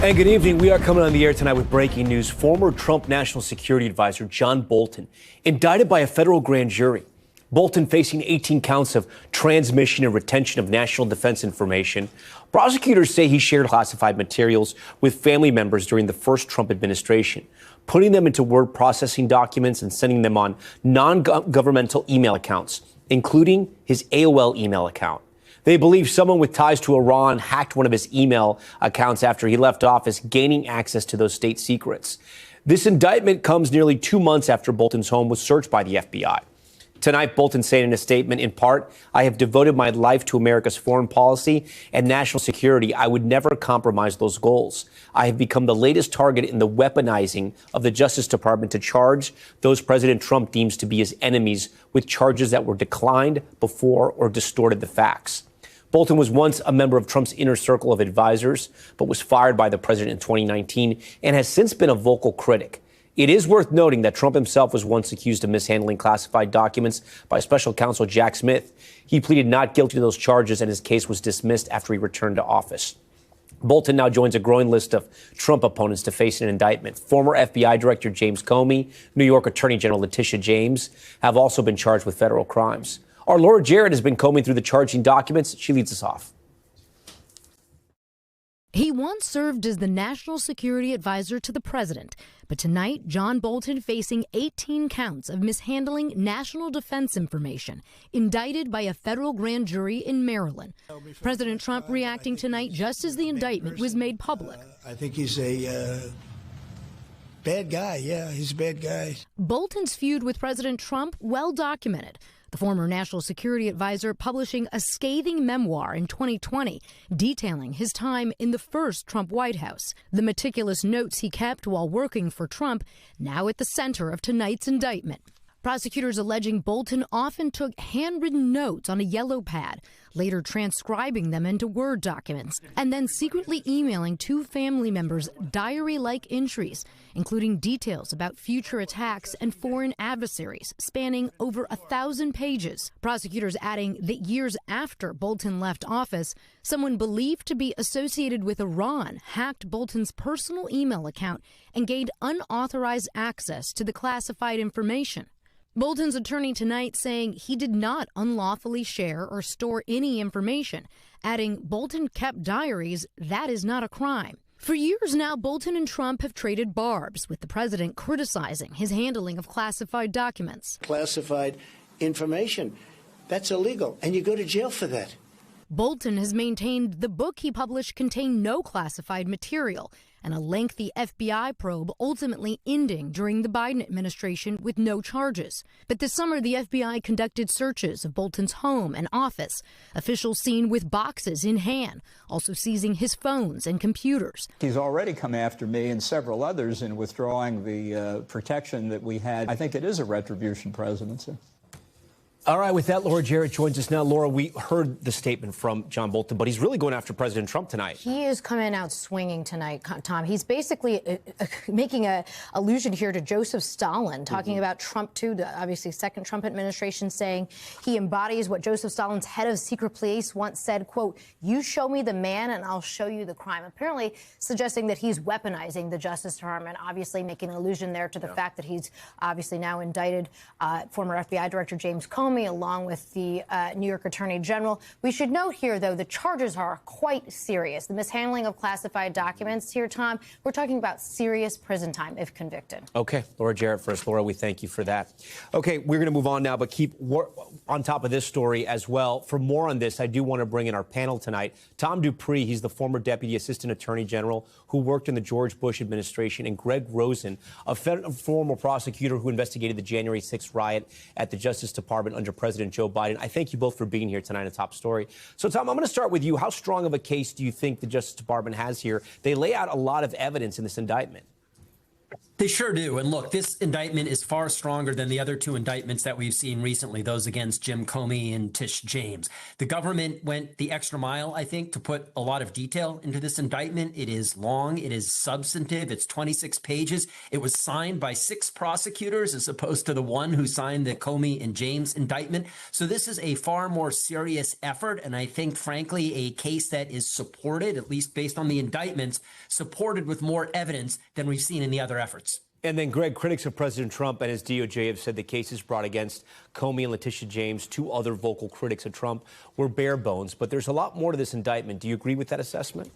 And good evening. We are coming on the air tonight with breaking news. Former Trump National Security Advisor John Bolton indicted by a federal grand jury. Bolton facing 18 counts of transmission and retention of national defense information. Prosecutors say he shared classified materials with family members during the first Trump administration, putting them into word processing documents and sending them on non-governmental email accounts, including his AOL email account. They believe someone with ties to Iran hacked one of his email accounts after he left office, gaining access to those state secrets. This indictment comes nearly 2 months after Bolton's home was searched by the FBI. Tonight, Bolton said in a statement, in part, "I have devoted my life to America's foreign policy and national security. I would never compromise those goals. I have become the latest target in the weaponizing of the Justice Department to charge those President Trump deems to be his enemies with charges that were declined before or distorted the facts." Bolton was once a member of Trump's inner circle of advisors, but was fired by the president in 2019 and has since been a vocal critic. It is worth noting that Trump himself was once accused of mishandling classified documents by special counsel Jack Smith. He pleaded not guilty to those charges, and his case was dismissed after he returned to office. Bolton now joins a growing list of Trump opponents to face an indictment. Former FBI Director James Comey, New York Attorney General Letitia James have also been charged with federal crimes. Our Laura Jarrett has been combing through the charging documents. She leads us off. He once served as the national security advisor to the president, but tonight, John Bolton facing 18 counts of mishandling national defense information, indicted by a federal grand jury in Maryland. President Trump reacting tonight just as the indictment was made public. I think he's a bad guy. Yeah, he's a bad guy. Bolton's feud with President Trump, well documented. The former national security advisor publishing a scathing memoir in 2020 detailing his time in the first Trump White House. The meticulous notes he kept while working for Trump, now at the center of tonight's indictment. Prosecutors alleging Bolton often took handwritten notes on a yellow pad, later transcribing them into Word documents, and then secretly emailing two family members diary-like entries, including details about future attacks and foreign adversaries, spanning over 1,000 pages. Prosecutors adding that years after Bolton left office, someone believed to be associated with Iran hacked Bolton's personal email account and gained unauthorized access to the classified information. Bolton's attorney tonight saying he did not unlawfully share or store any information, adding Bolton kept diaries, that is not a crime. For years now, Bolton and Trump have traded barbs, with the president criticizing his handling of classified documents. Classified information, that's illegal, and you go to jail for that. Bolton has maintained the book he published contained no classified material, and a lengthy FBI probe ultimately ending during the Biden administration with no charges. But this summer, the FBI conducted searches of Bolton's home and office, officials seen with boxes in hand, also seizing his phones and computers. He's already come after me and several others in withdrawing the protection that we had. I think it is a retribution presidency. All right, with that, Laura Jarrett joins us now. Laura, we heard the statement from John Bolton, but he's really going after President Trump tonight. He is coming out swinging tonight, Tom. He's basically making an allusion here to Joseph Stalin, talking about Trump, too, the obviously second Trump administration, saying he embodies what Joseph Stalin's head of secret police once said, quote, "You show me the man and I'll show you the crime." Apparently suggesting that he's weaponizing the Justice Department, obviously making an allusion there to the fact that he's obviously now indicted former FBI Director James Comey, along with the New York Attorney General. We should note here, though, the charges are quite serious. The mishandling of classified documents here, Tom, we're talking about serious prison time if convicted. Okay, Laura Jarrett first. Laura, we thank you for that. Okay, we're going to move on now, but keep on top of this story as well. For more on this, I do want to bring in our panel tonight. Tom Dupree, he's the former Deputy Assistant Attorney General who worked in the George Bush administration, and Greg Rosen, a former prosecutor who investigated the January 6th riot at the Justice Department under President Joe Biden. I thank you both for being here tonight on Top Story. So, Tom, I'm going to start with you. How strong of a case do you think the Justice Department has here? They lay out a lot of evidence in this indictment. They sure do. And look, this indictment is far stronger than the other two indictments that we've seen recently, those against Jim Comey and Tish James. The government went the extra mile, I think, to put a lot of detail into this indictment. It is long. It is substantive. It's 26 pages. It was signed by 6 prosecutors as opposed to the one who signed the Comey and James indictment. So this is a far more serious effort. And I think, frankly, a case that is supported, at least based on the indictments, supported with more evidence than we've seen in the other efforts. And then, Greg, critics of President Trump and his DOJ have said the cases brought against Comey and Letitia James, 2 other vocal critics of Trump, were bare bones. But there's a lot more to this indictment. Do you agree with that assessment?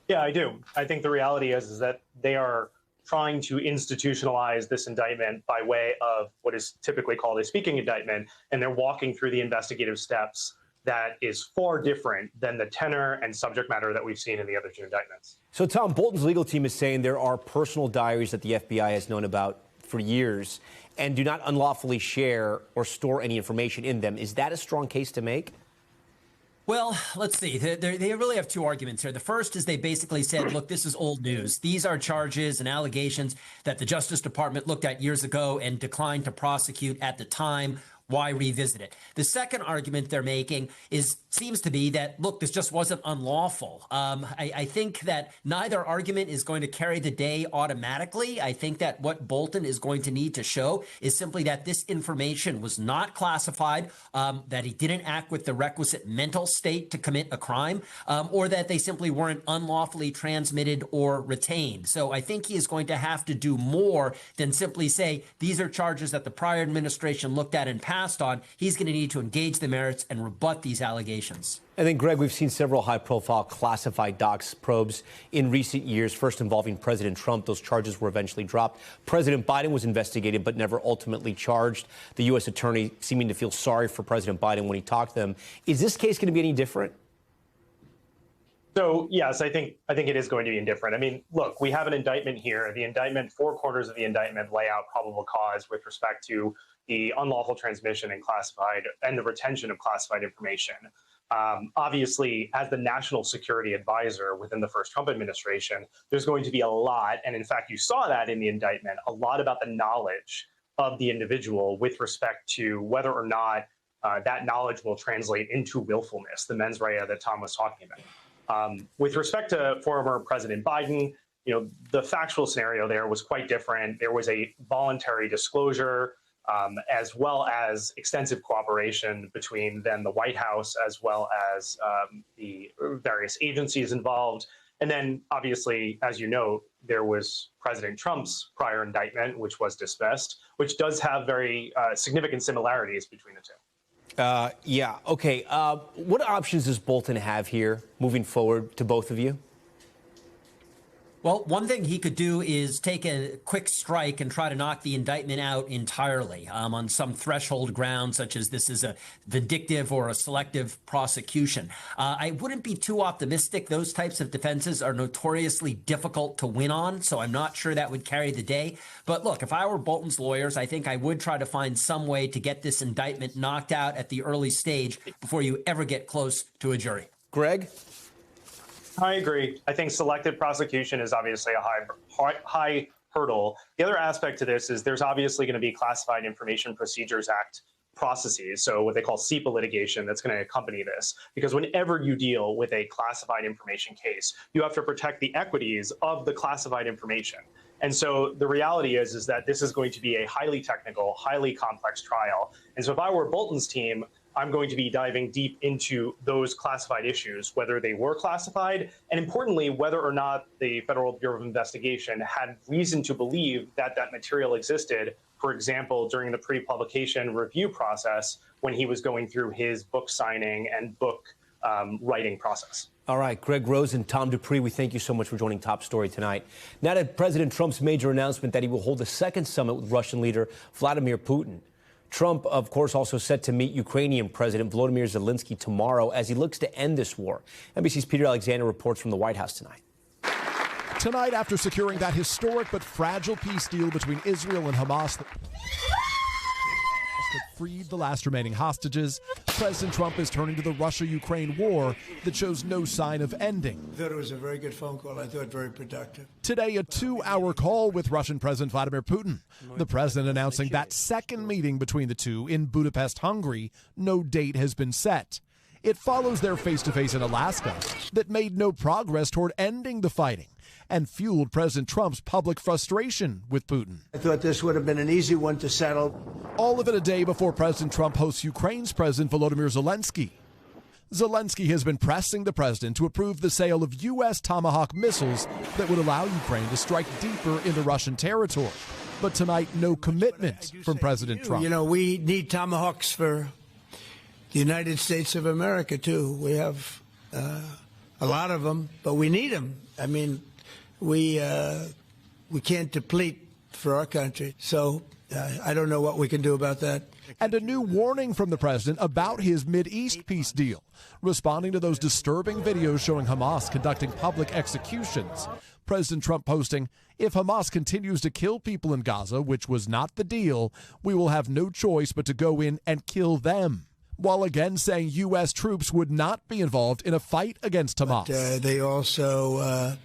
Yeah, I do. I think the reality is that they are trying to institutionalize this indictment by way of what is typically called a speaking indictment, and they're walking through the investigative steps that is far different than the tenor and subject matter that we've seen in the other 2 indictments. So, Tom, Bolton's legal team is saying there are personal diaries that the FBI has known about for years and do not unlawfully share or store any information in them. Is that a strong case to make? Well, let's see. They really have 2 arguments here. The first is they basically said, look, this is old news. These are charges and allegations that the Justice Department looked at years ago and declined to prosecute at the time. Why revisit it? The second argument they're making seems to be that, look, this just wasn't unlawful. I think that neither argument is going to carry the day automatically. I think that what Bolton is going to need to show is simply that this information was not classified, that he didn't act with the requisite mental state to commit a crime, or that they simply weren't unlawfully transmitted or retained. So I think he is going to have to do more than simply say these are charges that the prior administration looked at and passed on. He's going to need to engage the merits and rebut these allegations. And then, Greg, we've seen several high-profile classified docs probes in recent years, first involving President Trump. Those charges were eventually dropped. President Biden was investigated but never ultimately charged. The U.S. attorney seeming to feel sorry for President Biden when he talked to them. Is this case going to be any different? So, yes, I think it is going to be indifferent. I mean, look, we have an indictment here. The indictment, 4 quarters of the indictment lay out probable cause with respect to the unlawful transmission and classified and the retention of classified information. Obviously, as the national security advisor within the first Trump administration, there's going to be a lot, and in fact, you saw that in the indictment, a lot about the knowledge of the individual with respect to whether or not that knowledge will translate into willfulness, the mens rea that Tom was talking about. With respect to former President Biden, the factual scenario there was quite different. There was a voluntary disclosure, as well as extensive cooperation between then the White House as well as the various agencies involved. And then, obviously, as you know, there was President Trump's prior indictment, which was dismissed, which does have very significant similarities between the 2. Yeah. OK. What options does Bolton have here moving forward to both of you? Well, one thing he could do is take a quick strike and try to knock the indictment out entirely on some threshold ground, such as this is a vindictive or a selective prosecution. I wouldn't be too optimistic. Those types of defenses are notoriously difficult to win on, so I'm not sure that would carry the day. But look, if I were Bolton's lawyers, I think I would try to find some way to get this indictment knocked out at the early stage before you ever get close to a jury. Greg? I agree. I think selective prosecution is obviously a high hurdle. The other aspect to this is there's obviously going to be Classified Information Procedures Act processes, so what they call SEPA litigation, that's going to accompany this. Because whenever you deal with a classified information case, you have to protect the equities of the classified information. And so the reality is that this is going to be a highly technical, highly complex trial. And so if I were Bolton's team, I'm going to be diving deep into those classified issues, whether they were classified, and importantly, whether or not the Federal Bureau of Investigation had reason to believe that that material existed, for example, during the pre-publication review process when he was going through his book signing and book writing process. All right, Greg Rose and Tom Dupree, we thank you so much for joining Top Story tonight. Now to President Trump's major announcement that he will hold a second summit with Russian leader Vladimir Putin. Trump, of course, also set to meet Ukrainian President Vladimir Zelensky tomorrow as he looks to end this war. NBC's Peter Alexander reports from the White House tonight. Tonight, after securing that historic but fragile peace deal between Israel and Hamas, that freed the last remaining hostages, President Trump is turning to the Russia-Ukraine war that shows no sign of ending. I thought it was a very good phone call. I thought very productive. Today, a 2-hour call with Russian President Vladimir Putin. The president announcing that second meeting between the two in Budapest, Hungary. No date has been set. It follows their face-to-face in Alaska that made no progress toward ending the fighting and fueled President Trump's public frustration with Putin. I thought this would have been an easy one to settle. All of it a day before President Trump hosts Ukraine's President Volodymyr Zelensky. Zelensky has been pressing the president to approve the sale of U.S. Tomahawk missiles that would allow Ukraine to strike deeper into Russian territory. But tonight, no commitment from President Trump. You know, we need Tomahawks for the United States of America, too. We have a lot of them, but we need them. I mean, we can't deplete for our country. So I don't know what we can do about that. And a new warning from the president about his Mideast peace deal, responding to those disturbing videos showing Hamas conducting public executions. President Trump posting, "If Hamas continues to kill people in Gaza, which was not the deal, we will have no choice but to go in and kill them," while again saying U.S. troops would not be involved in a fight against Hamas. But, they also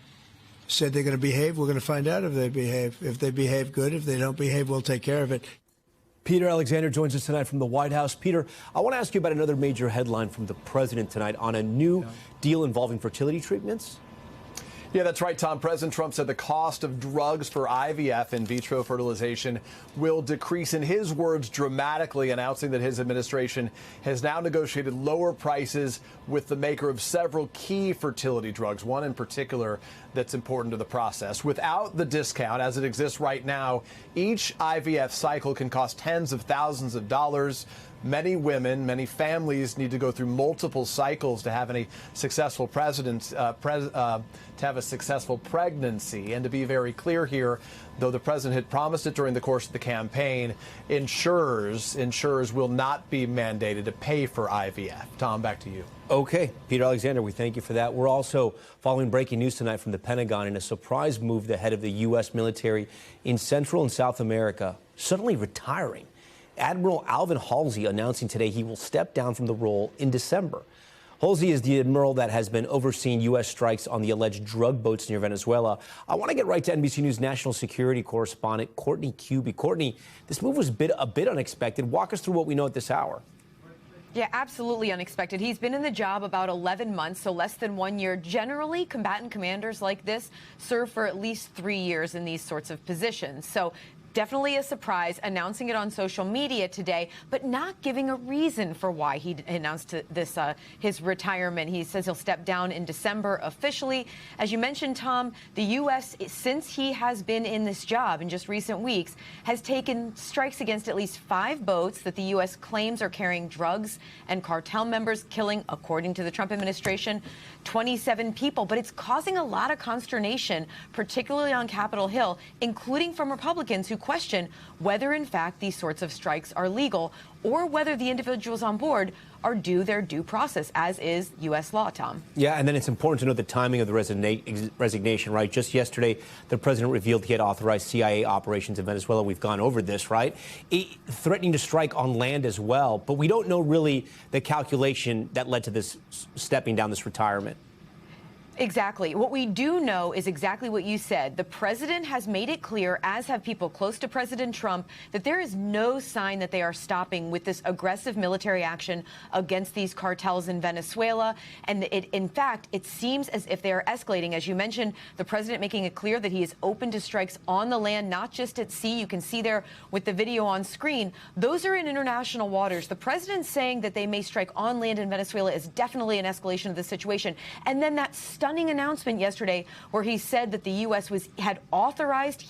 said they're going to behave. We're going to find out if they behave. If they behave good, if they don't behave, we'll take care of it. Peter Alexander joins us tonight from the White House. Peter, I want to ask you about another major headline from the president tonight on a new deal involving fertility treatments. Yeah, that's right, Tom. President Trump said the cost of drugs for IVF, in vitro fertilization, will decrease, in his words, dramatically, announcing that his administration has now negotiated lower prices with the maker of several key fertility drugs, one in particular that's important to the process. Without the discount, as it exists right now, each IVF cycle can cost tens of thousands of dollars. Many women, many families need to go through multiple cycles to have any successful to have a successful pregnancy. And to be very clear here, though the president had promised it during the course of the campaign, insurers will not be mandated to pay for IVF. Tom, back to you. Okay, Peter Alexander, we thank you for that. We're also following breaking news tonight from the Pentagon in a surprise move the head of the U.S. military in Central and South America suddenly retiring. Admiral Alvin Halsey announcing today he will step down from the role in December. Halsey is the admiral that has been overseeing U.S. strikes on the alleged drug boats near Venezuela. I want to get right to NBC News national security correspondent Courtney Kube. Courtney, this move was a bit unexpected. Walk us through what we know at this hour. Yeah, absolutely unexpected. He's been in the job about 11 months, so less than 1 year. Generally, combatant commanders like this serve for at least 3 years in these sorts of positions. So definitely a surprise, announcing it on social media today, but not giving a reason for why he announced this his retirement. He says he'll step down in December officially. As you mentioned, Tom, the U.S., since he has been in this job in just recent weeks, has taken strikes against at least 5 boats that the U.S. claims are carrying drugs and cartel members, killing, according to the Trump administration, 27 people. But it's causing a lot of consternation, particularly on Capitol Hill, including from Republicans who question whether, in fact, these sorts of strikes are legal or whether the individuals on board are due their due process, as is U.S. law, Tom. Yeah, and then it's important to know the timing of the resignation, right? Just yesterday, the president revealed he had authorized CIA operations in Venezuela. We've gone over this, right? Threatening to strike on land as well. But we don't know really the calculation that led to this stepping down, this retirement. Exactly. What we do know is exactly what you said. The president has made it clear, as have people close to President Trump, that there is no sign that they are stopping with this aggressive military action against these cartels in Venezuela. And in fact, it seems as if they are escalating. As you mentioned, the president making it clear that he is open to strikes on the land, not just at sea. You can see there with the video on screen. Those are in international waters. The president saying that they may strike on land in Venezuela is definitely an escalation of the situation. And then that stunning announcement yesterday where he said that the U.S. had authorized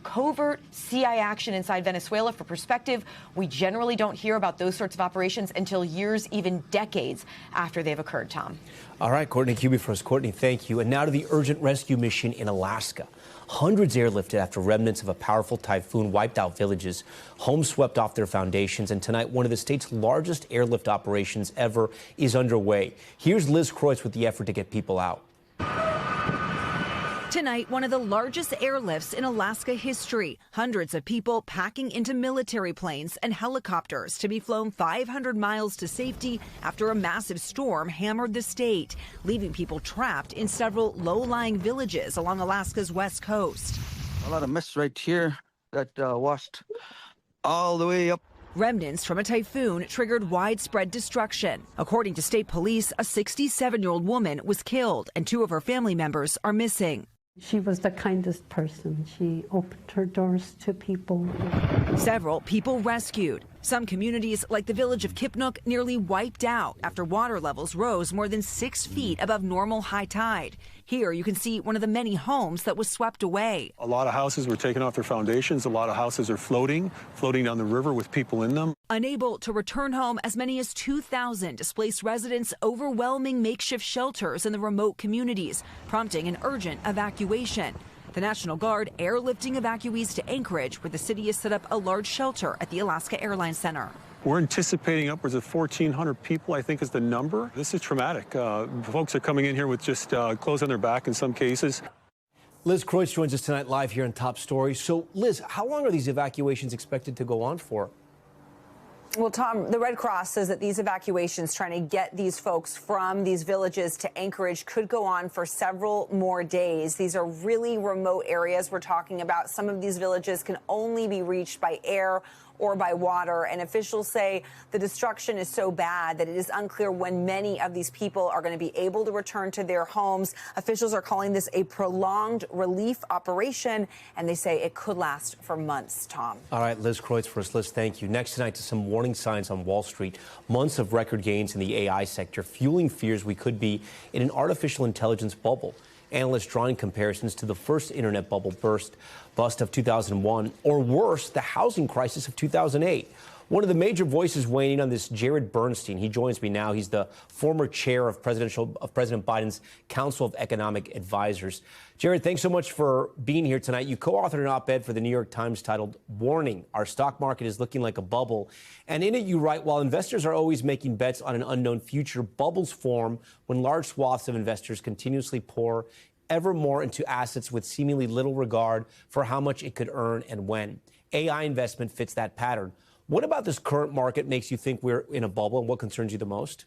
covert CIA action inside Venezuela. For perspective, we generally don't hear about those sorts of operations until years, even decades after they've occurred, Tom. All right, Courtney Kube for us. Courtney, thank you. And now to the urgent rescue mission in Alaska. Hundreds airlifted after remnants of a powerful typhoon wiped out villages. Homes swept off their foundations. And tonight, one of the state's largest airlift operations ever is underway. Here's Liz Kreutz with the effort to get people out. Tonight, one of the largest airlifts in Alaska history. Hundreds of people packing into military planes and helicopters to be flown 500 miles to safety after a massive storm hammered the state, leaving people trapped in several low-lying villages along Alaska's west coast. A lot of mist right here that washed all the way up. Remnants from a typhoon triggered widespread destruction. According to state police, a 67-year-old woman was killed and 2 of her family members are missing. She was the kindest person. She opened her doors to people. Several people rescued. Some communities, like the village of Kipnuk, nearly wiped out after water levels rose more than 6 feet above normal high tide. Here you can see one of the many homes that was swept away. A lot of houses were taken off their foundations. A lot of houses are floating down the river with people in them. Unable to return home, as many as 2,000 displaced residents overwhelming makeshift shelters in the remote communities, prompting an urgent evacuation. The National Guard airlifting evacuees to Anchorage, where the city has set up a large shelter at the Alaska Airlines Center. We're anticipating upwards of 1,400 people, I think is the number. This is traumatic. Folks are coming in here with just clothes on their back in some cases. Liz Kreutz joins us tonight live here in Top Story. So, Liz, how long are these evacuations expected to go on for? Well, Tom, the Red Cross says that these evacuations, trying to get these folks from these villages to Anchorage, could go on for several more days. These are really remote areas we're talking about. Some of these villages can only be reached by air or by water, and officials say the destruction is so bad that it is unclear when many of these people are going to be able to return to their homes. Officials are calling this a prolonged relief operation, and they say it could last for months, Tom. All right, Liz Kreutz for us. Liz, thank you. Next tonight to some warning signs on Wall Street. Months of record gains in the AI sector, fueling fears we could be in an artificial intelligence bubble. Analysts drawing comparisons to the first internet bubble bust of 2001, or worse, the housing crisis of 2008. One of the major voices weighing in on this, Jared Bernstein. He joins me now. He's the former chair of President Biden's Council of Economic Advisors. Jared, thanks so much for being here tonight. You co-authored an op-ed for the New York Times titled, "Warning, Our Stock Market is Looking Like a Bubble." And in it, you write, while investors are always making bets on an unknown future, bubbles form when large swaths of investors continuously pour ever more into assets with seemingly little regard for how much it could earn and when. AI investment fits that pattern. What about this current market makes you think we're in a bubble, and what concerns you the most?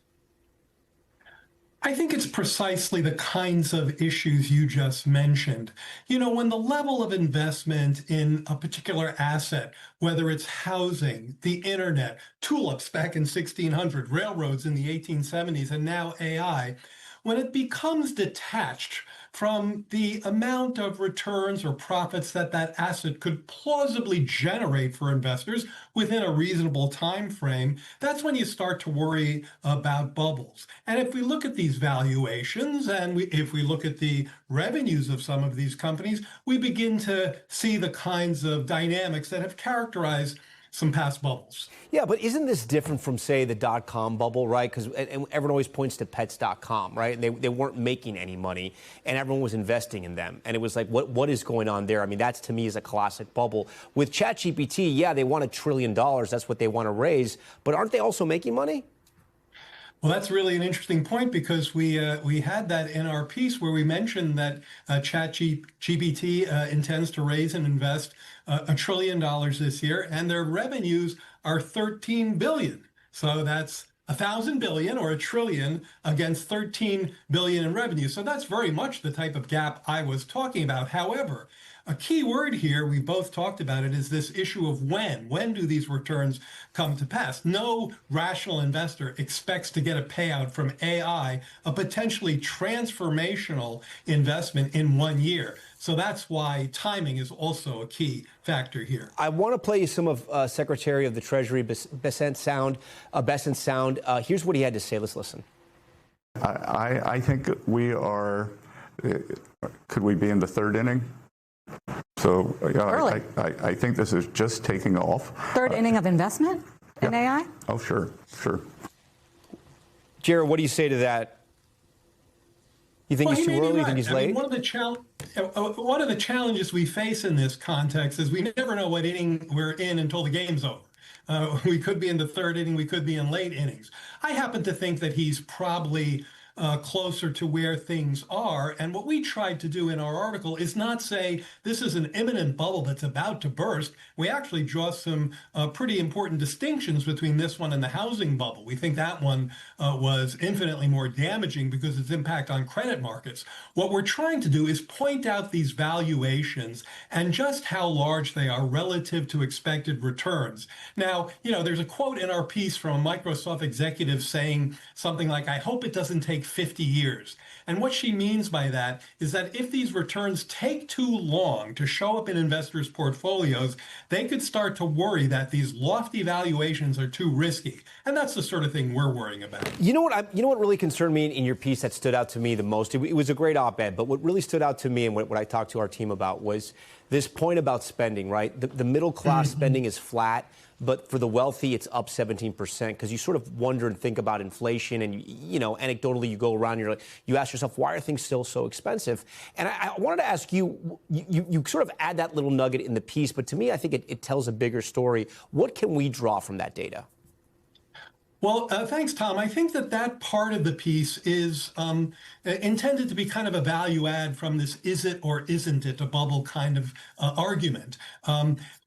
I think it's precisely the kinds of issues you just mentioned. You know, when the level of investment in a particular asset, whether it's housing, the internet, tulips back in 1600, railroads in the 1870s, and now AI, when it becomes detached from the amount of returns or profits that that asset could plausibly generate for investors within a reasonable time frame, that's when you start to worry about bubbles. And if we look at these valuations and if we look at the revenues of some of these companies, we begin to see the kinds of dynamics that have characterized some past bubbles. Yeah, but isn't this different from, say, the dot-com bubble, right? Because everyone always points to pets.com, right? They weren't making any money, and everyone was investing in them. And it was like, what is going on there? I mean, that's, to me, is a classic bubble. With ChatGPT, yeah, they want $1 trillion. That's what they want to raise. But aren't they also making money? Well, that's really an interesting point, because we had that in our piece where we mentioned that ChatGPT intends to raise and invest $1 trillion this year, and their revenues are $13 billion. So that's 1,000 billion or $1 trillion against 13 billion in revenue. So that's very much the type of gap I was talking about. However, a key word here, we both talked about it, is this issue of when. When do these returns come to pass? No rational investor expects to get a payout from AI, a potentially transformational investment in 1 year. So that's why timing is also a key factor here. I want to play you some of Secretary of the Treasury Bessent's sound. Here's what he had to say. Let's listen. I think we are, could we be in the third inning? So I think this is just taking off. Third inning of investment in AI? Oh, sure. Jared, what do you say to that? You think he's too early? You think he's late? One of the challenges we face in this context is we never know what inning we're in until the game's over. We could be in the third inning. We could be in late innings. I happen to think that he's probably closer to where things are. And what we tried to do in our article is not say this is an imminent bubble that's about to burst. We actually draw some pretty important distinctions between this one and the housing bubble. We think that one was infinitely more damaging because of its impact on credit markets. What we're trying to do is point out these valuations and just how large they are relative to expected returns. Now, there's a quote in our piece from a Microsoft executive saying something like, "I hope it doesn't take 50 years. And what she means by that is that if these returns take too long to show up in investors' portfolios, they could start to worry that these lofty valuations are too risky. And that's the sort of thing we're worrying about. You know what really concerned me in your piece that stood out to me the most? It was a great op-ed, but what really stood out to me and what I talked to our team about was this point about spending, right? The middle class spending is flat, but for the wealthy, it's up 17%, because you sort of wonder and think about inflation, and anecdotally you go around, you ask yourself, why are things still so expensive? And I wanted to ask you, you sort of add that little nugget in the piece, but to me, I think it tells a bigger story. What can we draw from that data? Well, thanks, Tom. I think that part of the piece is intended to be kind of a value add from this is it or isn't it a bubble kind of argument.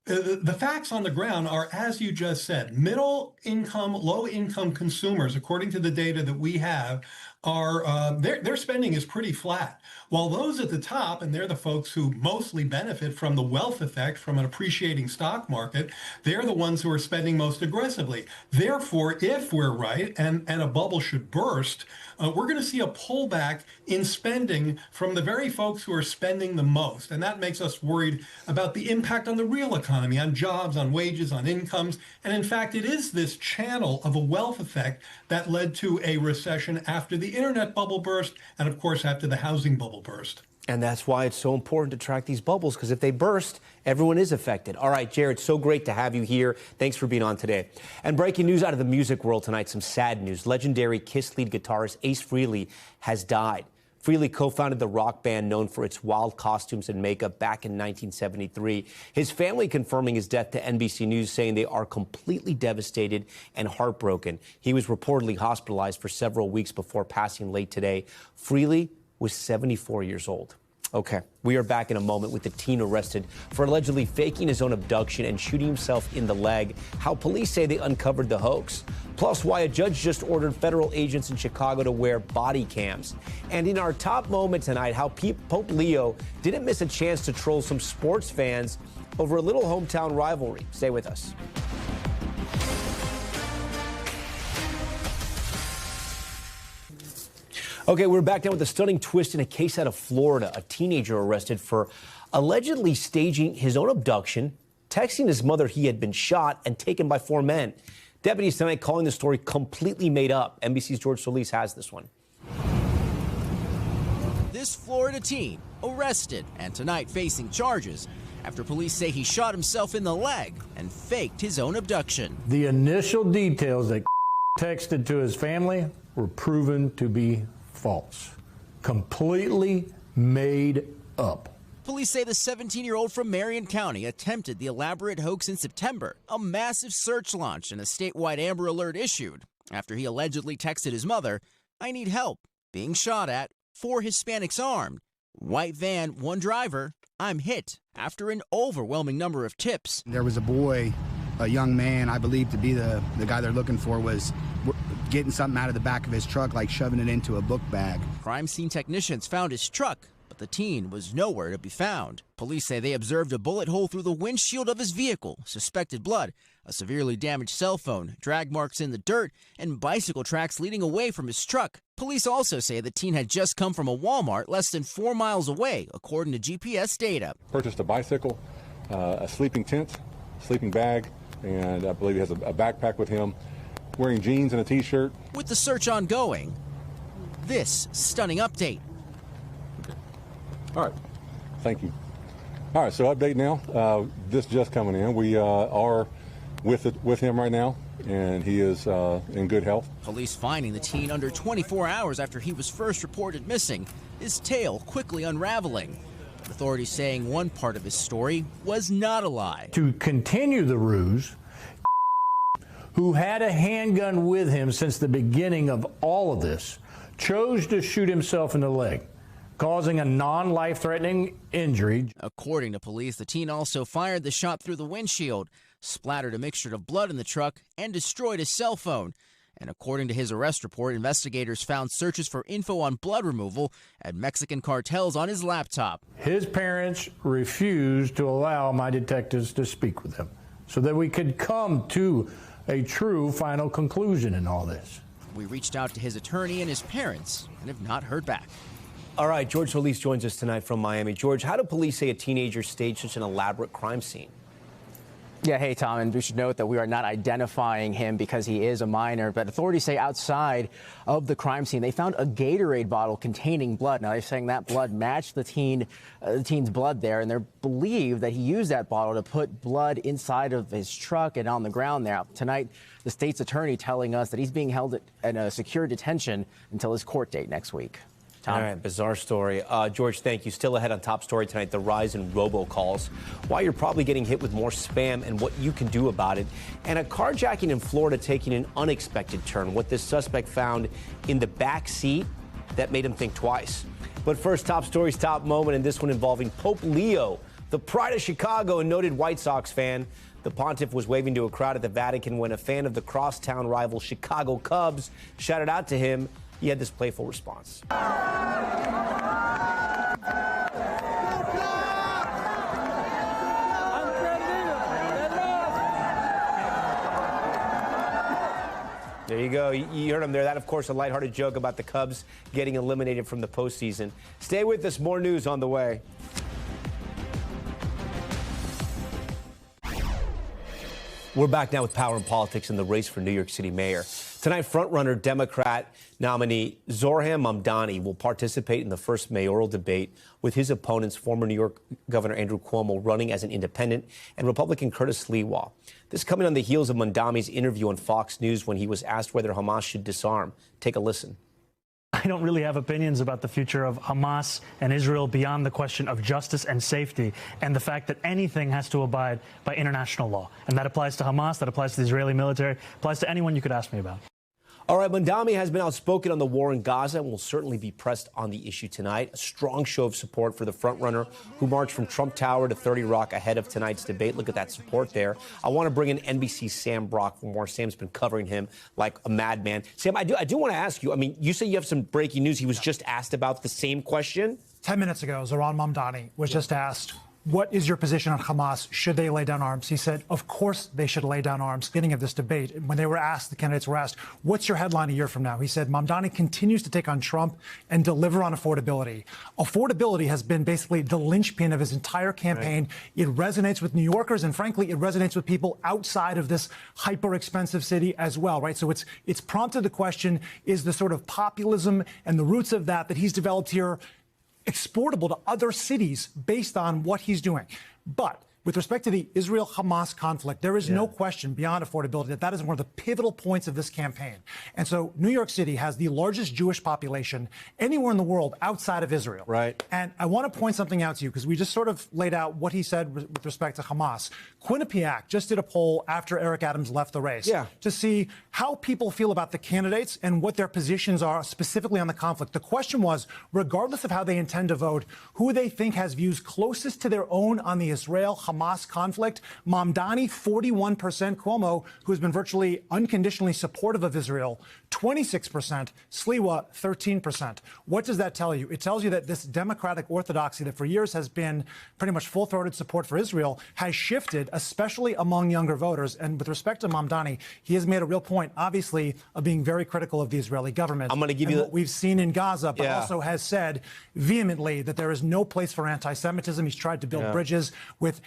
The facts on the ground are, as you just said, middle income, low income consumers, according to the data that we have, are their spending is pretty flat. While those at the top, and they're the folks who mostly benefit from the wealth effect from an appreciating stock market, they're the ones who are spending most aggressively. Therefore, if we're right and a bubble should burst, we're going to see a pullback in spending from the very folks who are spending the most. And that makes us worried about the impact on the real economy, on jobs, on wages, on incomes. And in fact, it is this channel of a wealth effect that led to a recession after the internet bubble burst and, of course, after the housing bubble burst. And that's why it's so important to track these bubbles, because if they burst, everyone is affected. All right, Jared, so great to have you here. Thanks for being on today. And breaking news out of the music world tonight, some sad news. Legendary Kiss lead guitarist Ace Frehley has died. Frehley co-founded the rock band known for its wild costumes and makeup back in 1973. His family confirming his death to NBC News, saying they are completely devastated and heartbroken. He was reportedly hospitalized for several weeks before passing late today. Frehley was 74 years old. Okay, we are back in a moment with the teen arrested for allegedly faking his own abduction and shooting himself in the leg, how police say they uncovered the hoax, plus why a judge just ordered federal agents in Chicago to wear body cams. And in our top moment tonight, how Pope Leo didn't miss a chance to troll some sports fans over a little hometown rivalry. Stay with us. Okay, we're back now with a stunning twist in a case out of Florida. A teenager arrested for allegedly staging his own abduction, texting his mother he had been shot, and taken by 4 men. Deputies tonight calling the story completely made up. NBC's George Solis has this one. This Florida teen arrested and tonight facing charges after police say he shot himself in the leg and faked his own abduction. The initial details that texted to his family were proven to be false, completely made up. Police say the 17-year-old from Marion County attempted the elaborate hoax in September. A massive search launched and a statewide Amber Alert issued after he allegedly texted his mother, "I need help, being shot at, 4 Hispanics armed, white van, 1 driver, I'm hit," after an overwhelming number of tips. There was a boy, a young man, I believe to be the guy they're looking for, was getting something out of the back of his truck, like shoving it into a book bag. Crime scene technicians found his truck, but the teen was nowhere to be found. Police say they observed a bullet hole through the windshield of his vehicle, suspected blood, a severely damaged cell phone, drag marks in the dirt, and bicycle tracks leading away from his truck. Police also say the teen had just come from a Walmart less than 4 miles away, according to GPS data. Purchased a bicycle, a sleeping tent, sleeping bag, and I believe he has a backpack with him, wearing jeans and a t-shirt. With the search ongoing, this stunning update. All right, thank you. All right, so update now. This just coming in. We are with him right now, and he is in good health. Police finding the teen under 24 hours after he was first reported missing, his tale quickly unraveling. Authorities saying one part of his story was not a lie. To continue the ruse, who had a handgun with him since the beginning of all of this, chose to shoot himself in the leg, causing a non-life-threatening injury. According to police, the teen also fired the shot through the windshield, splattered a mixture of blood in the truck, and destroyed his cell phone. And according to his arrest report, investigators found searches for info on blood removal at Mexican cartels on his laptop. His parents refused to allow my detectives to speak with him so that we could come to a true final conclusion in all this. We reached out to his attorney and his parents and have not heard back. All right, George Solis joins us tonight from Miami. George, how do police say a teenager staged such an elaborate crime scene? Yeah, hey, Tom, and we should note that we are not identifying him because he is a minor, but authorities say outside of the crime scene, they found a Gatorade bottle containing blood. Now, they're saying that blood matched the teen's blood there, and they believe that he used that bottle to put blood inside of his truck and on the ground there. Tonight, the state's attorney telling us that he's being held in a secure detention until his court date next week. Tom? All right, bizarre story. George, thank you. Still ahead on Top Story tonight, the rise in robocalls, why you're probably getting hit with more spam and what you can do about it, and a carjacking in Florida taking an unexpected turn, what this suspect found in the back seat that made him think twice. But first, Top Story's top moment, and this one involving Pope Leo, the pride of Chicago and noted White Sox fan. The pontiff was waving to a crowd at the Vatican when a fan of the crosstown rival Chicago Cubs shouted out to him. He had this playful response. There you go. You heard him there. That, of course, a lighthearted joke about the Cubs getting eliminated from the postseason. Stay with us. More news on the way. We're back now with Power and Politics in the race for New York City mayor. Tonight, frontrunner Democrat nominee Zohran Mamdani will participate in the first mayoral debate with his opponents, former New York Governor Andrew Cuomo, running as an independent, and Republican Curtis Sliwa. This coming on the heels of Mamdani's interview on Fox News when he was asked whether Hamas should disarm. Take a listen. I don't really have opinions about the future of Hamas and Israel beyond the question of justice and safety and the fact that anything has to abide by international law. And that applies to Hamas, that applies to the Israeli military, applies to anyone you could ask me about. All right, Mamdani has been outspoken on the war in Gaza and will certainly be pressed on the issue tonight. A strong show of support for the frontrunner who marched from Trump Tower to 30 Rock ahead of tonight's debate. Look at that support there. I want to bring in NBC's Sam Brock for more. Sam's been covering him like a madman. Sam, I do want to ask you, I mean, you say you have some breaking news. He was just asked about the same question. 10 minutes ago, Zohran Mamdani was just asked, what is your position on Hamas? Should they lay down arms? He said, of course they should lay down arms. Beginning of this debate, when they were asked, the candidates were asked, what's your headline a year from now? He said, Mamdani continues to take on Trump and deliver on affordability. Affordability has been basically the linchpin of his entire campaign. Right. It resonates with New Yorkers, and frankly, it resonates with people outside of this hyper-expensive city as well, right? So it's prompted the question, is the sort of populism and the roots of that he's developed here exportable to other cities based on what he's doing? But with respect to the Israel-Hamas conflict, there is no question beyond affordability that is one of the pivotal points of this campaign. And so New York City has the largest Jewish population anywhere in the world outside of Israel. Right. And I want to point something out to you because we just sort of laid out what he said with respect to Hamas. Quinnipiac just did a poll after Eric Adams left the race to see how people feel about the candidates and what their positions are specifically on the conflict. The question was, regardless of how they intend to vote, who they think has views closest to their own on the Israel-Hamas conflict. Mamdani, 41%. Cuomo, who has been virtually unconditionally supportive of Israel, 26%. Sliwa, 13%. What does that tell you? It tells you that this democratic orthodoxy that for years has been pretty much full-throated support for Israel has shifted, especially among younger voters. And with respect to Mamdani, he has made a real point, obviously, of being very critical of the Israeli government. I'm going to give you what we've seen in Gaza, but also has said vehemently that there is no place for anti-Semitism. He's tried to build bridges with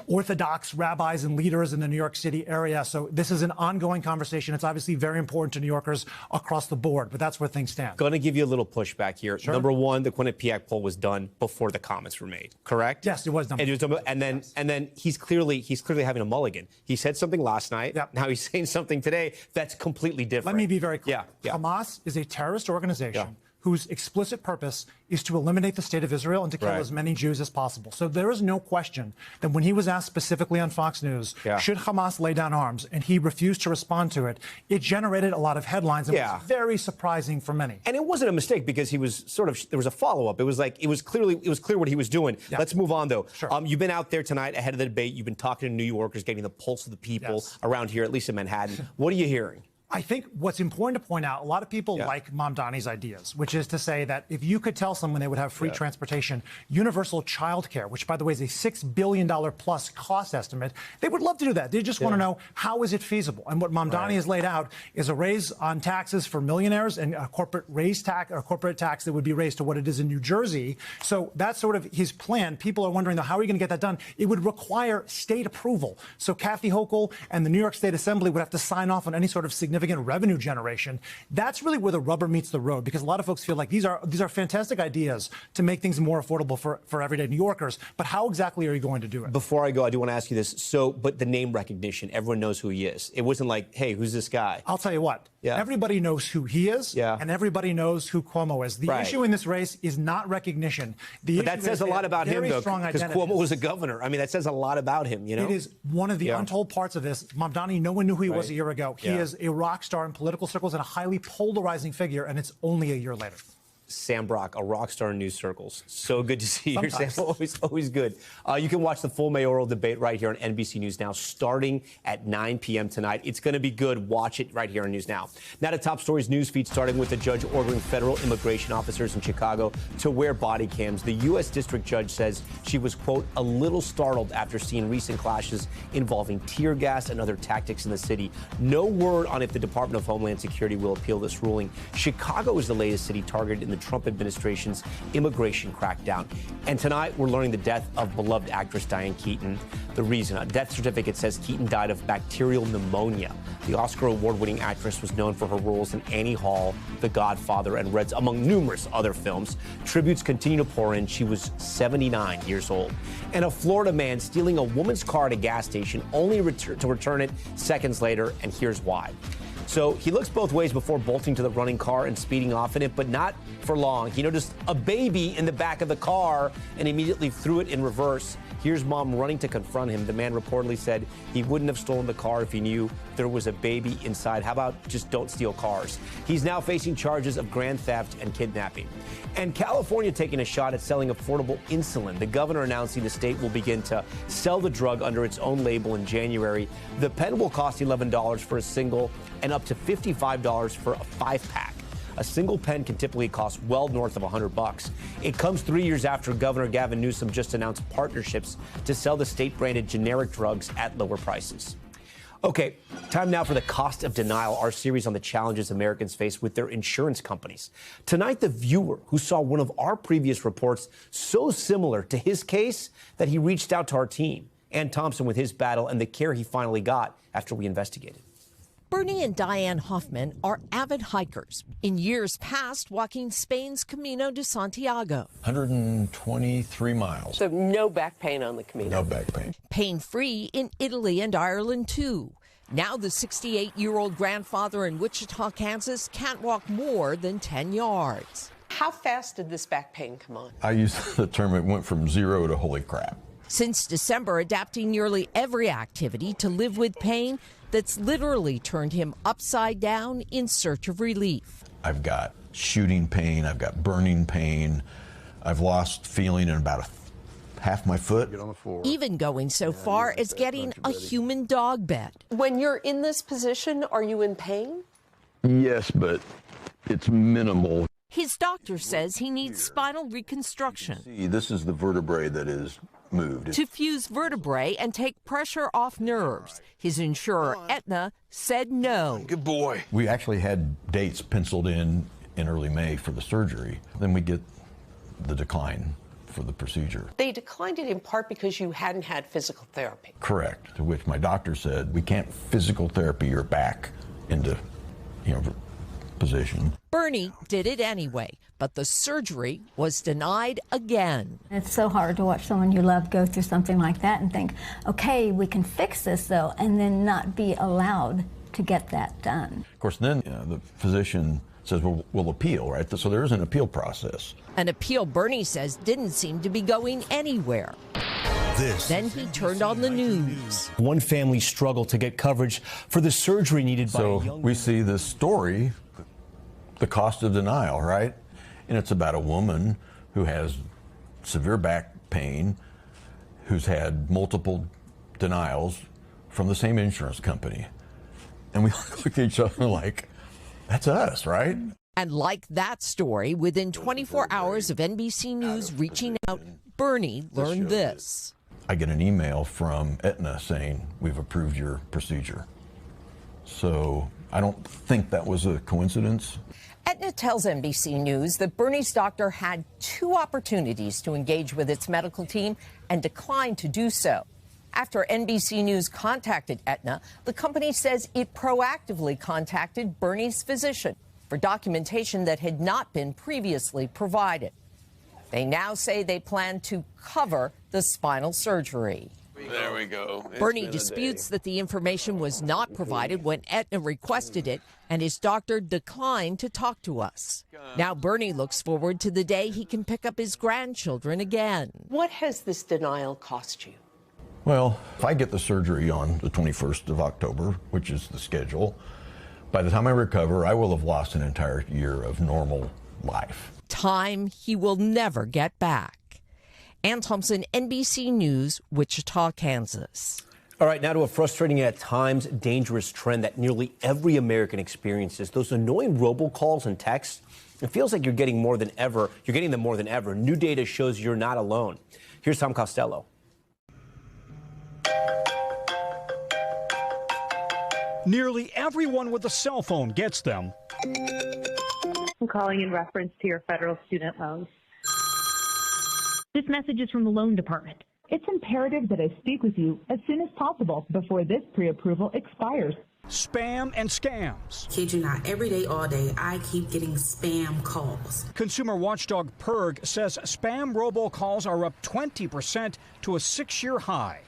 Orthodox rabbis and leaders in the New York City area. So this is an ongoing conversation. It's obviously very important to New Yorkers across the board, but that's where things stand. Going to give you a little pushback here. Sure. Number one, the Quinnipiac poll was done before the comments were made, correct? Yes, it was done. And then he's clearly having a mulligan. He said something last night. Yep. Now he's saying something today that's completely different. Let me be very clear. Yeah. Hamas is a terrorist organization whose explicit purpose is to eliminate the state of Israel and to kill as many Jews as possible. So there is no question that when he was asked specifically on Fox News, should Hamas lay down arms, and he refused to respond to it, it generated a lot of headlines and was very surprising for many. And it wasn't a mistake because he was there was a follow-up. It was like, it was clear what he was doing. Let's move on, though. You've been out there tonight ahead of the debate. You've been talking to New Yorkers, getting the pulse of the people around here, at least in Manhattan. What are you hearing? I think what's important to point out, a lot of people like Mamdani's ideas, which is to say that if you could tell someone they would have free transportation, universal child care, which, by the way, is a $6 billion plus cost estimate, they would love to do that. They just want to know, how is it feasible? And what Mamdani has laid out is a raise on taxes for millionaires and a corporate tax that would be raised to what it is in New Jersey. So that's sort of his plan. People are wondering, though, how are you going to get that done? It would require state approval. So Kathy Hochul and the New York State Assembly would have to sign off on any sort of significant revenue generation. That's really where the rubber meets the road, because a lot of folks feel like these are fantastic ideas to make things more affordable for everyday New Yorkers. But how exactly are you going to do it? Before I go, I do want to ask you this. But the name recognition, everyone knows who he is. It wasn't like, hey, who's this guy? I'll tell you what. Everybody knows who he is, and everybody knows who Cuomo is. The issue in this race is not recognition. But that says a lot about him, though, because Cuomo was a governor. I mean, that says a lot about him, you know? It is one of the untold parts of this. Mamdani, no one knew who he was a year ago. He is a rock star in political circles and a highly polarizing figure, and it's only a year later. Sam Brock, a rock star in news circles. So good to see you here, Sam. Always good. You can watch the full mayoral debate right here on NBC News Now, starting at 9 p.m. tonight. It's going to be good. Watch it right here on News Now. Now to top stories news feed, starting with the judge ordering federal immigration officers in Chicago to wear body cams. The U.S. district judge says she was, quote, a little startled after seeing recent clashes involving tear gas and other tactics in the city. No word on if the Department of Homeland Security will appeal this ruling. Chicago is the latest city targeted in the Trump administration's immigration crackdown. And tonight, we're learning the death of beloved actress Diane Keaton. The reason, a death certificate says Keaton died of bacterial pneumonia. The Oscar award-winning actress was known for her roles in Annie Hall, The Godfather, and Reds, among numerous other films. Tributes continue to pour in. She was 79 years old. And a Florida man stealing a woman's car at a gas station, only to return it seconds later, and here's why. So he looks both ways before bolting to the running car and speeding off in it, but not for long. He noticed a baby in the back of the car and immediately threw it in reverse. Here's mom running to confront him. The man reportedly said he wouldn't have stolen the car if he knew there was a baby inside. How about just don't steal cars? He's now facing charges of grand theft and kidnapping. And California taking a shot at selling affordable insulin. The governor announcing the state will begin to sell the drug under its own label in January. The pen will cost $11 for a single and up to $55 for a 5-pack. A single pen can typically cost well north of $100. It comes 3 years after Governor Gavin Newsom just announced partnerships to sell the state-branded generic drugs at lower prices. Okay, time now for the cost of denial, our series on the challenges Americans face with their insurance companies. Tonight, the viewer who saw one of our previous reports so similar to his case that he reached out to our team, Ann Thompson, with his battle and the care he finally got after we investigated. Bernie and Diane Hoffman are avid hikers. In years past, walking Spain's Camino de Santiago. 123 miles. So no back pain on the Camino? No back pain. Pain-free in Italy and Ireland, too. Now the 68-year-old grandfather in Wichita, Kansas, can't walk more than 10 yards. How fast did this back pain come on? I use the term, it went from zero to holy crap. Since December, adapting nearly every activity to live with pain that's literally turned him upside down in search of relief. I've got shooting pain, I've got burning pain, I've lost feeling in about half my foot. Get on the floor. Even going so far as getting a human dog bed. When you're in this position, are you in pain? Yes, but it's minimal. His doctor says he needs spinal reconstruction. See, this is the vertebrae that is moved. To fuse vertebrae and take pressure off nerves. His insurer, Aetna, said no. Good boy. We actually had dates penciled in early May for the surgery. Then we get the decline for the procedure. They declined it in part because you hadn't had physical therapy. Correct. To which my doctor said, we can't physical therapy your back into, position. Bernie did it anyway, but the surgery was denied again. It's so hard to watch someone you love go through something like that and think, okay, we can fix this though, and then not be allowed to get that done. Of course, then the physician says, well, we'll appeal, right? So there is an appeal process. An appeal Bernie says didn't seem to be going anywhere. Then he turned on the news. One family struggled to get coverage for the surgery needed by a young So we see this story, the cost of denial, right? And it's about a woman who has severe back pain, who's had multiple denials from the same insurance company. And we look at each other like, that's us, right? And like that story, within 24 hours of NBC News reaching out, Bernie learned this. I get an email from Aetna saying, we've approved your procedure. So I don't think that was a coincidence. Aetna tells NBC News that Bernie's doctor had 2 opportunities to engage with its medical team and declined to do so. After NBC News contacted Aetna, the company says it proactively contacted Bernie's physician for documentation that had not been previously provided. They now say they plan to cover the spinal surgery. There we go. Bernie disputes that the information was not provided when Aetna requested it, and his doctor declined to talk to us. Now Bernie looks forward to the day he can pick up his grandchildren again. What has this denial cost you? Well, if I get the surgery on the 21st of October, which is the schedule, by the time I recover, I will have lost an entire year of normal life. Time he will never get back. Ann Thompson, NBC News, Wichita, Kansas. All right, now to a frustrating and at times dangerous trend that nearly every American experiences. Those annoying robocalls and texts. It feels like you're getting them more than ever. New data shows you're not alone. Here's Tom Costello. Nearly everyone with a cell phone gets them. I'm calling in reference to your federal student loans. This message is from the loan department. It's imperative that I speak with you as soon as possible before this pre-approval expires. Spam and scams. Kid you not, every day, all day, I keep getting spam calls. Consumer watchdog PERG says spam robocalls are up 20% to a 6-year high.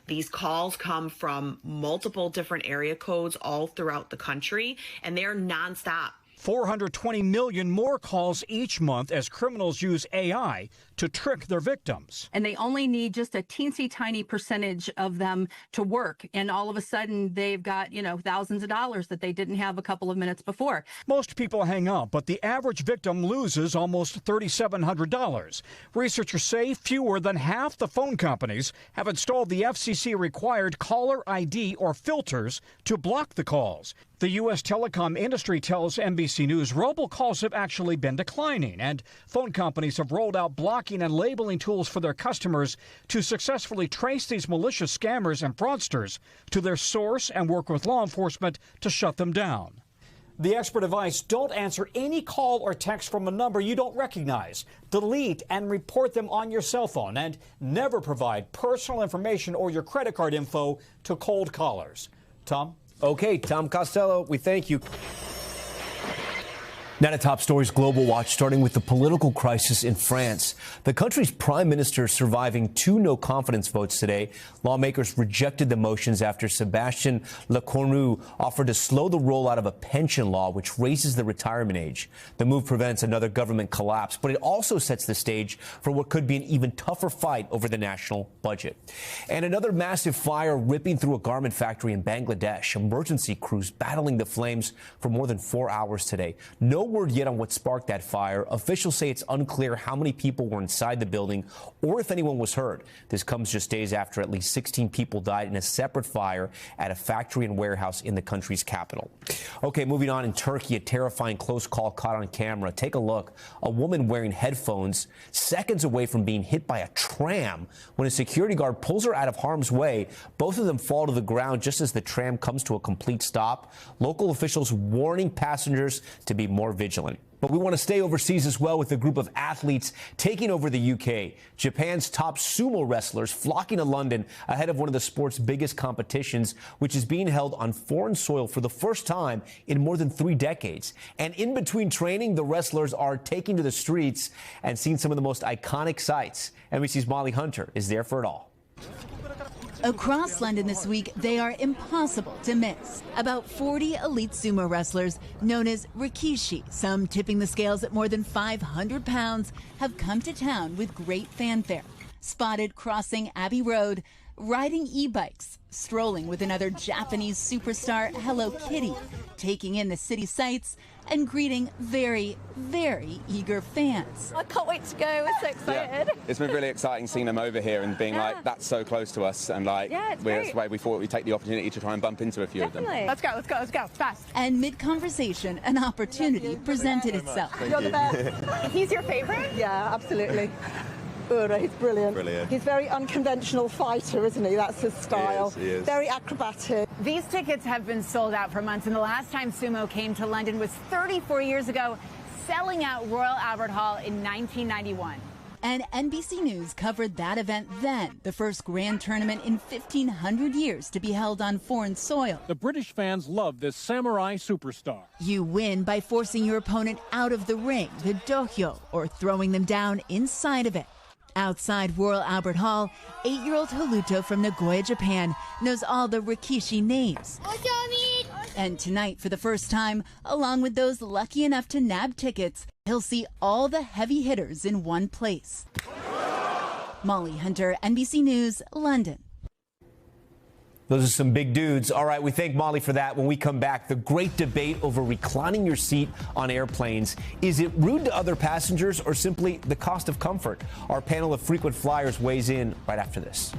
These calls come from multiple different area codes all throughout the country, and they're nonstop. 420 million more calls each month as criminals use AI to trick their victims. And they only need just a teensy tiny percentage of them to work. And all of a sudden they've got, thousands of dollars that they didn't have a couple of minutes before. Most people hang up, but the average victim loses almost $3,700. Researchers say fewer than half the phone companies have installed the FCC required caller ID or filters to block the calls. The U.S. telecom industry tells NBC News robocalls have actually been declining, and phone companies have rolled out blocking and labeling tools for their customers to successfully trace these malicious scammers and fraudsters to their source and work with law enforcement to shut them down. The expert advice: don't answer any call or text from a number you don't recognize. Delete and report them on your cell phone, and never provide personal information or your credit card info to cold callers. Tom? Okay, Tom Costello, we thank you. Now to top stories, Global Watch, starting with the political crisis in France. The country's prime minister surviving 2 no-confidence votes today. Lawmakers rejected the motions after Sébastien Lecornu offered to slow the rollout of a pension law which raises the retirement age. The move prevents another government collapse, but it also sets the stage for what could be an even tougher fight over the national budget. And another massive fire ripping through a garment factory in Bangladesh. Emergency crews battling the flames for more than 4 hours today. No word yet on what sparked that fire. Officials say it's unclear how many people were inside the building or if anyone was hurt. This comes just days after at least 16 people died in a separate fire at a factory and warehouse in the country's capital. Okay, moving on, in Turkey, a terrifying close call caught on camera. Take a look. A woman wearing headphones seconds away from being hit by a tram when a security guard pulls her out of harm's way. Both of them fall to the ground just as the tram comes to a complete stop. Local officials warning passengers to be more vigilant. But we want to stay overseas as well, with a group of athletes taking over the UK. Japan's top sumo wrestlers flocking to London ahead of one of the sport's biggest competitions, which is being held on foreign soil for the first time in more than 3 decades. And in between training, the wrestlers are taking to the streets and seeing some of the most iconic sights. NBC's Molly Hunter is there for it all. Across London this week, they are impossible to miss. About 40 elite sumo wrestlers, known as rikishi, some tipping the scales at more than 500 pounds, have come to town with great fanfare. Spotted crossing Abbey Road, riding e-bikes, strolling with another Japanese superstar, Hello Kitty, taking in the city sights, and greeting very, very eager fans. I can't wait to go. We're so excited. Yeah. It's been really exciting seeing them over here and being like, that's so close to us. And like, it's that's why we thought we'd take the opportunity to try and bump into a few of them. Let's go, let's go, let's go, fast. And mid-conversation, an opportunity presented itself. You're the best. He's your favorite? Yeah, absolutely. He's brilliant. He's a very unconventional fighter, isn't he? That's his style. He is. Very acrobatic. These tickets have been sold out for months, and the last time Sumo came to London was 34 years ago, selling out Royal Albert Hall in 1991. And NBC News covered that event then, the first grand tournament in 1,500 years to be held on foreign soil. The British fans love this samurai superstar. You win by forcing your opponent out of the ring, the dohyo, or throwing them down inside of it. Outside Royal Albert Hall, 8-year-old Haruto from Nagoya, Japan, knows all the rikishi names. And tonight, for the first time, along with those lucky enough to nab tickets, he'll see all the heavy hitters in one place. Molly Hunter, NBC News, London. Those are some big dudes. All right, we thank Molly for that. When we come back, the great debate over reclining your seat on airplanes. Is it rude to other passengers or simply the cost of comfort? Our panel of frequent flyers weighs in right after this.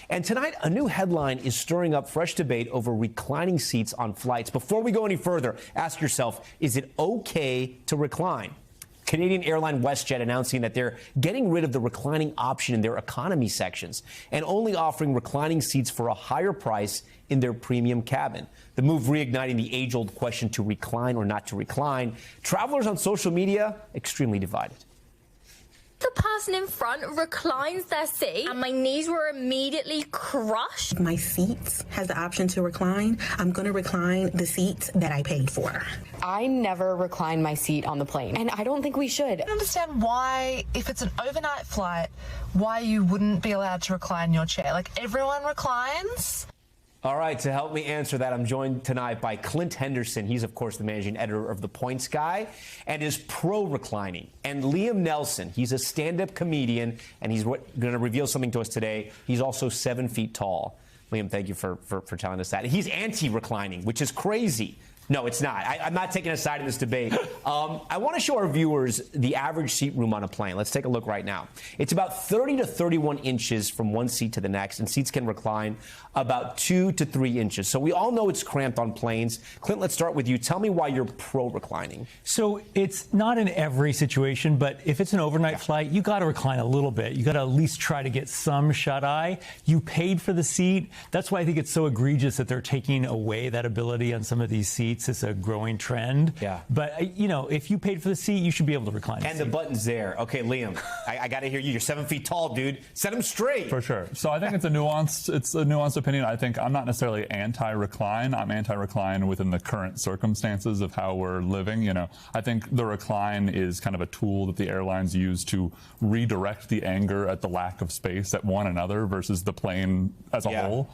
And tonight, a new headline is stirring up fresh debate over reclining seats on flights. Before we go any further, ask yourself, is it okay to recline? Canadian airline WestJet announcing that they're getting rid of the reclining option in their economy sections and only offering reclining seats for a higher price in their premium cabin. The move reigniting the age-old question to recline or not to recline. Travelers on social media extremely divided. The person in front reclines their seat and my knees were immediately crushed. My seat has the option to recline. I'm going to recline the seats that I paid for. I never recline my seat on the plane, and I don't think we should. I don't understand why, if it's an overnight flight, why you wouldn't be allowed to recline your chair. Like, everyone reclines. All right, to help me answer that, I'm joined tonight by Clint Henderson. He's, of course, the managing editor of The Points Guy and is pro-reclining. And Liam Nelson, he's a stand-up comedian, and he's going to reveal something to us today. He's also 7 feet tall. Liam, thank you for telling us that. He's anti-reclining, which is crazy. No, it's not. I'm not taking a side in this debate. I want to show our viewers the average seat room on a plane. Let's take a look right now. It's about 30 to 31 inches from one seat to the next, and seats can recline about 2 to 3 inches. So we all know it's cramped on planes. Clint, let's start with you. Tell me why you're pro-reclining. So it's not in every situation, but if it's an overnight flight, you got to recline a little bit. You got to at least try to get some shut-eye. You paid for the seat. That's why I think it's so egregious that they're taking away that ability on some of these seats. It's a growing trend. Yeah. But, you know, if you paid for the seat, you should be able to recline. And the button's there. Okay, Liam, I got to hear you. You're 7 feet tall, dude. Set him straight. For sure. So I think it's a nuanced opinion. I think I'm not necessarily anti-recline. I'm anti-recline within the current circumstances of how we're living. You know, I think the recline is kind of a tool that the airlines use to redirect the anger at the lack of space at one another versus the plane as a whole.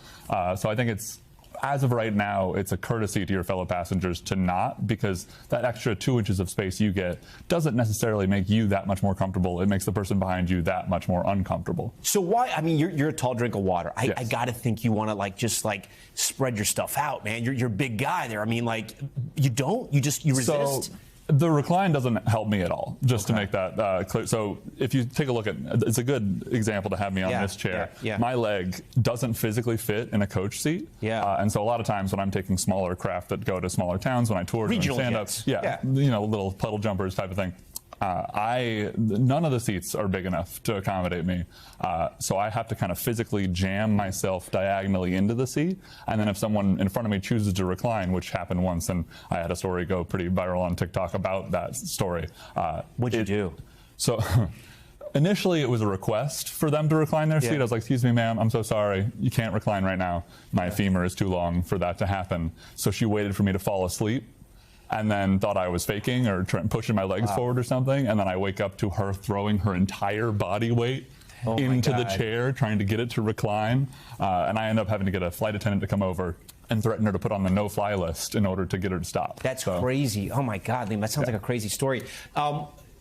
So I think it's, as of right now, it's a courtesy to your fellow passengers to not, because that extra 2 inches of space you get doesn't necessarily make you that much more comfortable. It makes the person behind you that much more uncomfortable. So why, I mean, you're a tall drink of water. I got to think you want to just spread your stuff out, man. You're a big guy there. I mean, you don't, you resist. So, the recline doesn't help me at all, just to make that clear. So if you take a look at, it's a good example to have me on this chair. My leg doesn't physically fit in a coach seat. And so a lot of times when I'm taking smaller craft that go to smaller towns, when I tour doing stand-ups, you know, little puddle jumpers type of thing, none of the seats are big enough to accommodate me. So I have to kind of physically jam myself diagonally into the seat. And then if someone in front of me chooses to recline, which happened once, and I had a story go pretty viral on TikTok about that story. What'd you do? So initially it was a request for them to recline their seat. I was like, excuse me, ma'am, I'm so sorry. You can't recline right now. My femur is too long for that to happen. So she waited for me to fall asleep, and then thought I was faking or pushing my legs forward or something. And then I wake up to her throwing her entire body weight into the chair, trying to get it to recline. And I end up having to get a flight attendant to come over and threaten her to put on the no-fly list in order to get her to stop. That's crazy. Oh my God, Liam, that sounds like a crazy story.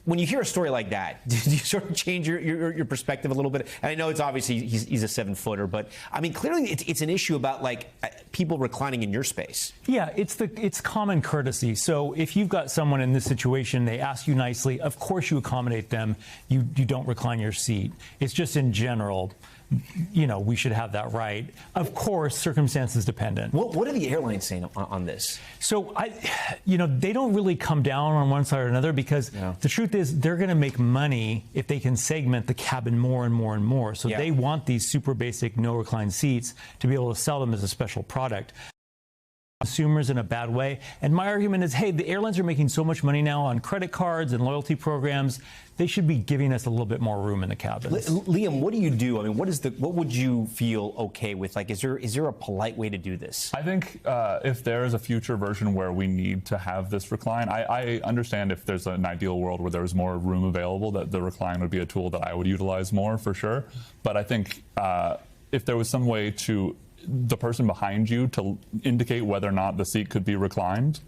When you hear a story like that, did you sort of change your perspective a little bit? And I know it's obviously he's a 7-footer, but I mean, clearly it's an issue about like people reclining in your space. Yeah, it's common courtesy. So if you've got someone in this situation, they ask you nicely, of course you accommodate them. You don't recline your seat. It's just in general, you know, we should have that right. Of course, circumstances dependent. What are the airlines saying on this? So they don't really come down on one side or another because the truth is they're going to make money if they can segment the cabin more and more and more. So they want these super basic no recline seats to be able to sell them as a special product. Consumers in a bad way. And my argument is, hey, the airlines are making so much money now on credit cards and loyalty programs. They should be giving us a little bit more room in the cabins. Liam, what do you do? I mean, what would you feel okay with? Like, is there a polite way to do this? I think if there is a future version where we need to have this recline, I understand if there's an ideal world where there's more room available, that the recline would be a tool that I would utilize more for sure. But I think if there was some way to the person behind you to indicate whether or not the seat could be reclined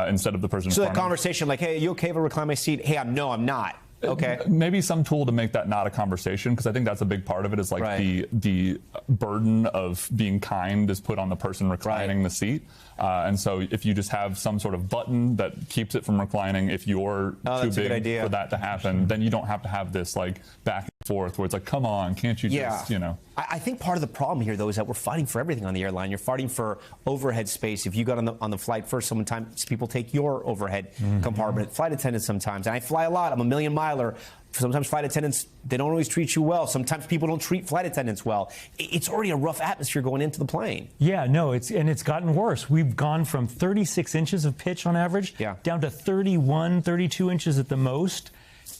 instead of the person in front of you. So the conversation like, hey, are you okay if I recline my seat? Hey, no, I'm not. Okay. Maybe some tool to make that not a conversation, because I think that's a big part of it is like the burden of being kind is put on the person reclining the seat. And so if you just have some sort of button that keeps it from reclining, if you're too big for that to happen, then you don't have to have this like back and forth where it's like, come on, can't you just, you know. I think part of the problem here, though, is that we're fighting for everything on the airline. You're fighting for overhead space. If you got on the flight first, sometimes people take your overhead compartment. Flight attendants sometimes. And I fly a lot. I'm a million-miler. Sometimes flight attendants, they don't always treat you well. Sometimes people don't treat flight attendants well. It's already a rough atmosphere going into the plane. Yeah, no, it's gotten worse. We've gone from 36 inches of pitch on average down to 31, 32 inches at the most.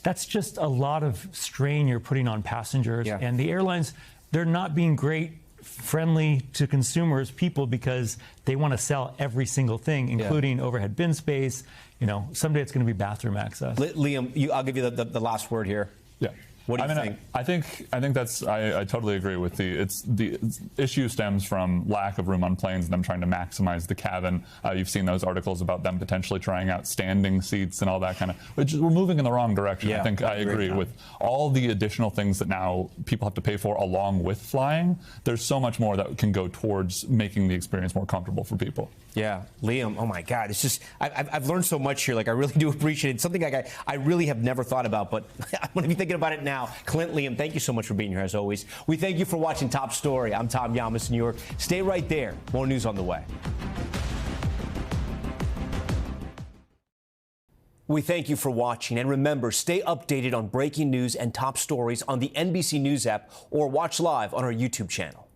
That's just a lot of strain you're putting on passengers. And the airlines, they're not being great, friendly to consumers, people, because they want to sell every single thing, including overhead bin space. You know, someday it's going to be bathroom access. Liam, I'll give you the last word here. Yeah. What do you think? I think that's I totally agree with the issue stems from lack of room on planes and them trying to maximize the cabin. You've seen those articles about them potentially trying out standing seats and all that kind of. Which we're moving in the wrong direction. I think I agree with all the additional things that now people have to pay for along with flying. There's so much more that can go towards making the experience more comfortable for people. Yeah, Liam, oh my God, it's just, I've learned so much here. Like, I really do appreciate it. Something like I really have never thought about, but I'm going to be thinking about it now. Clint, Liam, thank you so much for being here as always. We thank you for watching Top Story. I'm Tom Llamas in New York. Stay right there. More news on the way. We thank you for watching, and remember, stay updated on breaking news and top stories on the NBC News app or watch live on our YouTube channel.